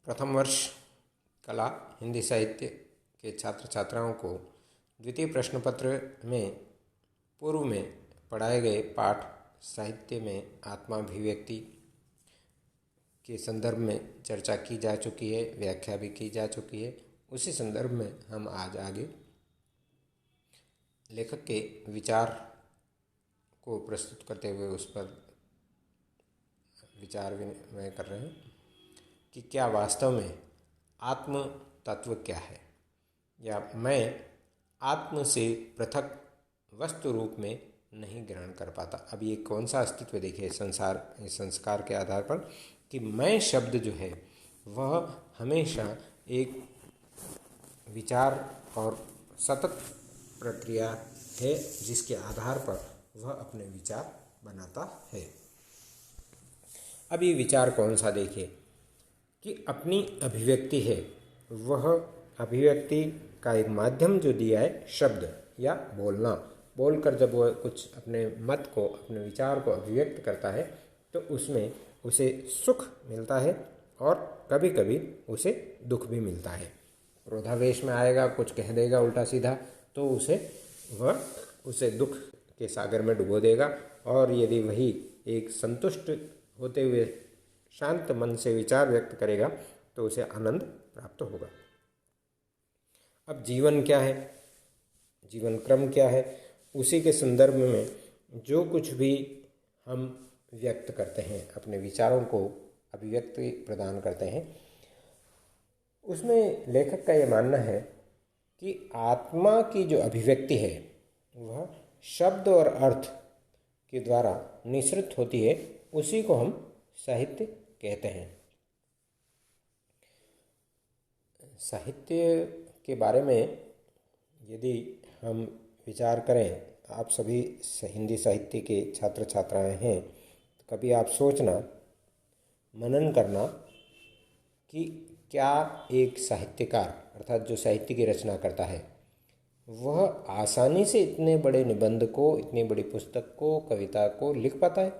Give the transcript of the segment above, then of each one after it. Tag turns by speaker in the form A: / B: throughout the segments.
A: प्रथम वर्ष कला हिंदी साहित्य के छात्र छात्राओं को द्वितीय प्रश्न पत्र में पूर्व में पढ़ाए गए पाठ साहित्य में आत्माभिव्यक्ति के संदर्भ में चर्चा की जा चुकी है, व्याख्या भी की जा चुकी है। उसी संदर्भ में हम आज आगे लेखक के विचार को प्रस्तुत करते हुए उस पर विचार विनिमय कर रहे हैं कि क्या वास्तव में आत्म तत्व क्या है, या मैं आत्म से पृथक वस्तु रूप में नहीं ग्रहण कर पाता। अब ये कौन सा अस्तित्व देखिए संस्कार के आधार पर कि मैं शब्द जो है वह हमेशा एक विचार और सतत प्रक्रिया है जिसके आधार पर वह अपने विचार बनाता है। अब ये विचार कौन सा देखिए कि अपनी अभिव्यक्ति है, वह अभिव्यक्ति का एक माध्यम जो दिया है शब्द या बोलना। बोलकर जब वह कुछ अपने मत को, अपने विचार को अभिव्यक्त करता है तो उसमें उसे सुख मिलता है और कभी कभी उसे दुख भी मिलता है। क्रोधावेश में आएगा, कुछ कह देगा उल्टा सीधा, तो उसे दुख के सागर में डुबो देगा। और यदि वही एक संतुष्ट होते हुए शांत मन से विचार व्यक्त करेगा तो उसे आनंद प्राप्त होगा। अब जीवन क्या है, जीवन क्रम क्या है, उसी के संदर्भ में जो कुछ भी हम व्यक्त करते हैं, अपने विचारों को अभिव्यक्ति प्रदान करते हैं, उसमें लेखक का ये मानना है कि आत्मा की जो अभिव्यक्ति है वह शब्द और अर्थ के द्वारा निःसृत होती है। उसी को हम साहित्य कहते हैं। साहित्य के बारे में यदि हम विचार करें, आप सभी हिंदी साहित्य के छात्र छात्राएं हैं, तो कभी आप सोचना, मनन करना कि क्या एक साहित्यकार अर्थात जो साहित्य की रचना करता है वह आसानी से इतने बड़े निबंध को, इतनी बड़ी पुस्तक को, कविता को लिख पाता है?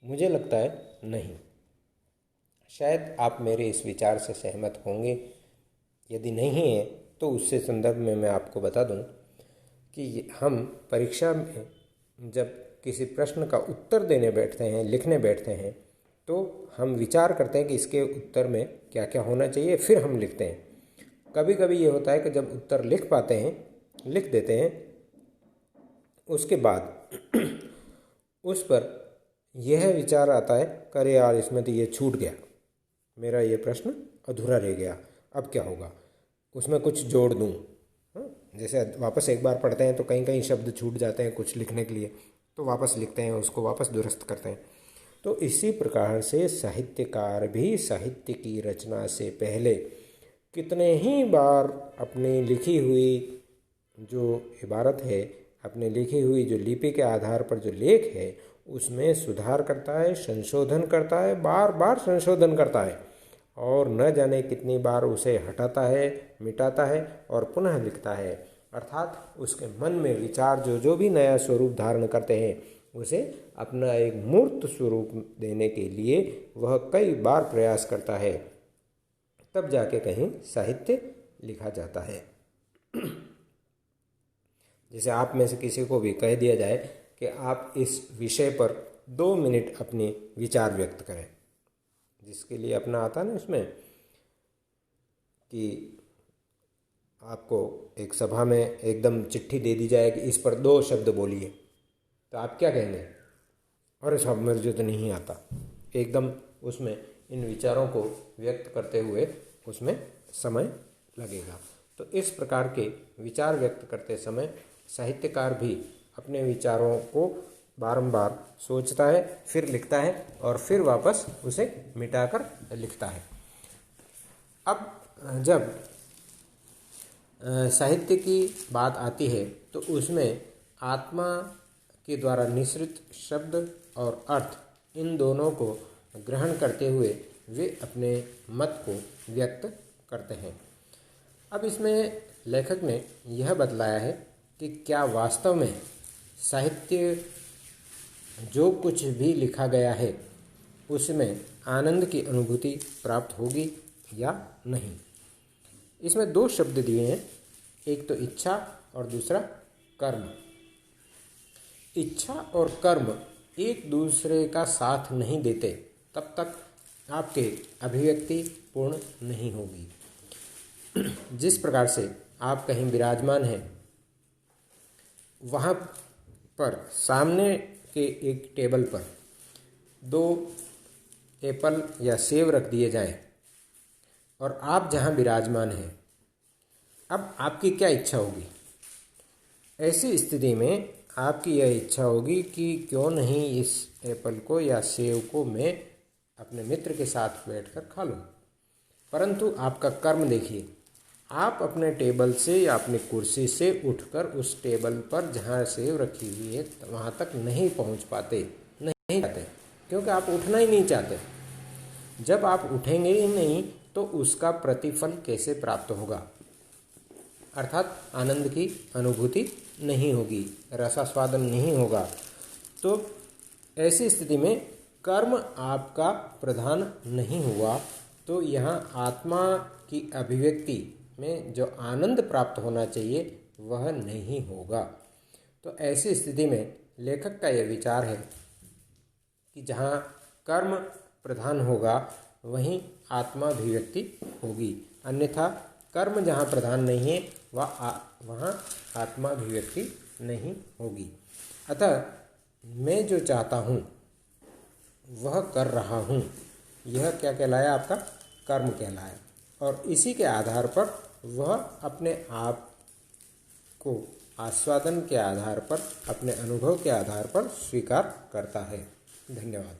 A: मुझे लगता है नहीं। शायद आप मेरे इस विचार से सहमत होंगे। यदि नहीं है तो उससे संदर्भ में मैं आपको बता दूं कि हम परीक्षा में जब किसी प्रश्न का उत्तर देने बैठते हैं, लिखने बैठते हैं, तो हम विचार करते हैं कि इसके उत्तर में क्या क्या होना चाहिए, फिर हम लिखते हैं। कभी कभी ये होता है कि जब उत्तर लिख पाते हैं, लिख देते हैं, उसके बाद उस पर यह विचार आता है, अरे यार इसमें तो ये छूट गया, मेरा ये प्रश्न अधूरा रह गया, अब क्या होगा, उसमें कुछ जोड़ दूँ। जैसे वापस एक बार पढ़ते हैं तो कहीं कहीं शब्द छूट जाते हैं कुछ लिखने के लिए, तो वापस लिखते हैं, उसको वापस दुरुस्त करते हैं। तो इसी प्रकार से साहित्यकार भी साहित्य की रचना से पहले कितने ही बार अपनी लिखी हुई जो इबारत है, अपने लिखी हुई जो लिपि के आधार पर जो लेख है, उसमें सुधार करता है, संशोधन करता है, बार बार संशोधन करता है, और न जाने कितनी बार उसे हटाता है, मिटाता है और पुनः लिखता है। अर्थात उसके मन में विचार जो भी नया स्वरूप धारण करते हैं, उसे अपना एक मूर्त स्वरूप देने के लिए वह कई बार प्रयास करता है, तब जाके कहीं साहित्य लिखा जाता है। जैसे आप में से किसी को भी कह दिया जाए कि आप इस विषय पर 2 मिनट अपने विचार व्यक्त करें, जिसके लिए अपना आता ना इसमें कि आपको एक सभा में एकदम चिट्ठी दे दी जाए कि इस पर 2 शब्द बोलिए, तो आप क्या कहेंगे? अरे साहब मुझे तो नहीं आता। एकदम उसमें इन विचारों को व्यक्त करते हुए उसमें समय लगेगा। तो इस प्रकार के विचार व्यक्त करते समय साहित्यकार भी अपने विचारों को बारंबार सोचता है, फिर लिखता है और फिर वापस उसे मिटाकर लिखता है। अब जब साहित्य की बात आती है तो उसमें आत्मा के द्वारा निःसृत शब्द और अर्थ, इन दोनों को ग्रहण करते हुए वे अपने मत को व्यक्त करते हैं। अब इसमें लेखक ने यह बतलाया है कि क्या वास्तव में साहित्य जो कुछ भी लिखा गया है उसमें आनंद की अनुभूति प्राप्त होगी या नहीं। इसमें दो शब्द दिए हैं, एक तो इच्छा और दूसरा कर्म। इच्छा और कर्म एक दूसरे का साथ नहीं देते, तब तक आपके अभिव्यक्ति पूर्ण नहीं होगी। जिस प्रकार से आप कहीं विराजमान हैं, वहाँ पर सामने के एक टेबल पर 2 एप्पल या सेब रख दिए जाएं और आप जहाँ विराजमान हैं, अब आपकी क्या इच्छा होगी? ऐसी स्थिति में आपकी यह इच्छा होगी कि क्यों नहीं इस एप्पल को या सेब को मैं अपने मित्र के साथ बैठकर खा लूँ। परंतु आपका कर्म देखिए, आप अपने टेबल से या अपनी कुर्सी से उठकर उस टेबल पर जहाँ सेब रखी हुई है वहाँ तक नहीं पहुँच पाते, नहीं जाते, क्योंकि आप उठना ही नहीं चाहते। जब आप उठेंगे ही नहीं तो उसका प्रतिफल कैसे प्राप्त होगा? अर्थात आनंद की अनुभूति नहीं होगी, रसास्वादन नहीं होगा। तो ऐसी स्थिति में कर्म आपका प्रधान नहीं हुआ, तो यहाँ आत्मा की अभिव्यक्ति में जो आनंद प्राप्त होना चाहिए वह नहीं होगा। तो ऐसी स्थिति में लेखक का यह विचार है कि जहाँ कर्म प्रधान होगा वहीं आत्माभिव्यक्ति होगी, अन्यथा कर्म जहाँ प्रधान नहीं है वहाँ आत्माभिव्यक्ति नहीं होगी। अतः मैं जो चाहता हूँ वह कर रहा हूँ, यह क्या कहलाया? आपका कर्म कहलाया। और इसी के आधार पर वह अपने आप को आस्वादन के आधार पर, अपने अनुभव के आधार पर स्वीकार करता है। धन्यवाद।